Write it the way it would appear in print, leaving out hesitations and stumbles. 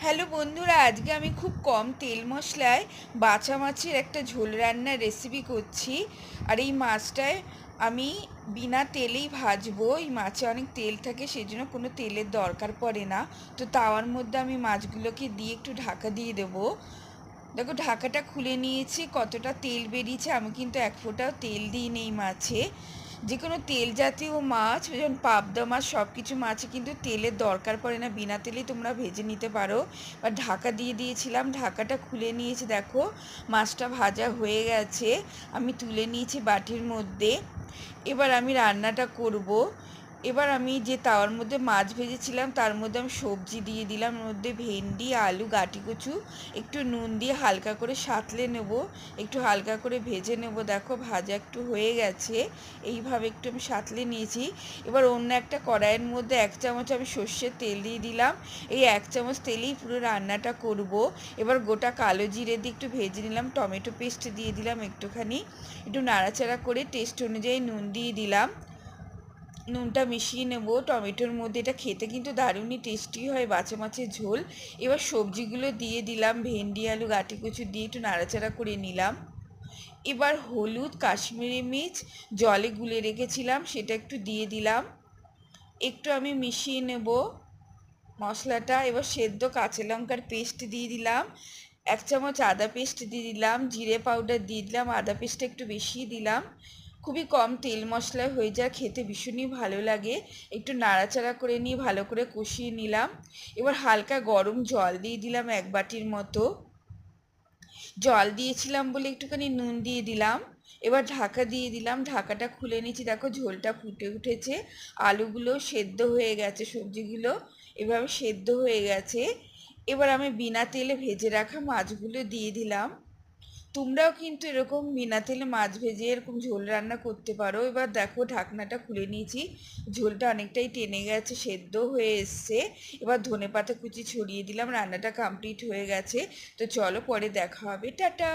Hello বন্ধুরা, আজকে আমি খুব কম তেল মশলায় বাছা মাছের একটা ঝোল রান্নার রেসিপি করছি। আর এই মাছটায় আমি বিনা তেলেই ভাজবো। এই মাছে অনেক তেল থাকে, সেই জন্য কোনো তেলের দরকার পড়ে না। তো তাওয়ার মধ্যে আমি মাছগুলোকে দিয়ে একটু ঢাকা দিয়ে দেবো। দেখো, ঢাকাটা খুলে নিয়েছি, কতটা তেল বেরিয়েছে। আমি কিন্তু এক ফোঁটাও তেল দিইনি এই মাছে। যে কোনো তেল জাতীয় মাছ, যেমন পাবদা মাছ, সব কিছু মাছে কিন্তু তেলের দরকার পড়ে না, বিনা তেলেই তোমরা ভেজে নিতে পারো। বা ঢাকা দিয়ে দিয়েছিলাম, ঢাকাটা খুলে নিয়েছি। দেখো, মাছটা ভাজা হয়ে গেছে, আমি তুলে নিয়েছি বাটির মধ্যে। এবার আমি রান্নাটা করব। এবার আমি যে তাওয়ার মধ্যে মাছ ভেজেছিলাম তার মধ্যে আমি সবজি দিয়ে দিলাম। এর মধ্যে ভেন্ডি, আলু, গাঁটি কচু, একটু নুন দিয়ে হালকা করে সাঁতলে নেব, একটু হালকা করে ভেজে নেব। দেখো, ভাজা একটু হয়ে গেছে, এইভাবে একটু আমি সাঁতলে নিয়েছি। এবার অন্য একটা কড়াইয়ের মধ্যে 1 চামচ আমি সর্ষের তেল দিয়ে দিলাম। এই 1 চামচ তেলেই পুরো রান্নাটা করব। এবার গোটা কালো জিরে দিয়ে একটু ভেজে নিলাম, টমেটো পেস্ট দিয়ে দিলাম একটুখানি, একটু নাড়াচাড়া করে টেস্ট অনুযায়ী নুন দিয়ে দিলাম। নুনটা মিশিয়ে নেব টমেটোর মধ্যে। এটা খেতে কিন্তু দারুণই টেস্টি হয় বাছা মাছের ঝোল। এবার সবজিগুলো দিয়ে দিলাম, ভেন্ডি, আলু, গাঁটি কচু দিয়ে একটু নাড়াচাড়া করে নিলাম। এবার হলুদ, কাশ্মীরি মির্চ জলে গুলে রেখেছিলাম, সেটা একটু দিয়ে দিলাম। একটু আমি মিশিয়ে নেব মশলাটা। এবার সেদ্ধ কাঁচা লঙ্কার পেস্ট দিয়ে দিলাম, 1 চামচ আদা পেস্ট দিয়ে দিলাম, জিরে পাউডার দিয়ে দিলাম, আদা পেস্টটা একটু বেশি দিলাম। খুবই কম তেল মশলায় হয়ে যায়, খেতে ভীষণই ভালো লাগে। একটু নাড়াচাড়া করে নিয়ে ভালো করে কষিয়ে নিলাম। এবার হালকা গরম জল দিয়ে দিলাম 1 বাটির মতো। জল দিয়েছিলাম বলে একটুখানি নুন দিয়ে দিলাম। এবার ঢাকা দিয়ে দিলাম, ঢাকাটা খুলে নিচ্ছি। দেখো, ঝোলটা ফুটে উঠেছে, আলুগুলো সেদ্ধ হয়ে গেছে, সবজিগুলো এভাবে সেদ্ধ হয়ে গেছে। এবার আমি বিনা তেলে ভেজে রাখা মাছগুলো দিয়ে দিলাম। তোমরাও কিন্তু এরকম বিনা তেলে মাছ ভেজে এরকম ঝোল রান্না করতে পারো। এবার দেখো, ঢাকনাটা খুলে নিয়েছি, ঝোলটা অনেকটাই টেনে গেছে, সেদ্ধ হয়ে এসছে। এবার ধনেপাতা কুচি ছড়িয়ে দিলাম, রান্নাটা কমপ্লিট হয়ে গেছে। তো চলো, পরে দেখা হবে, টাটা।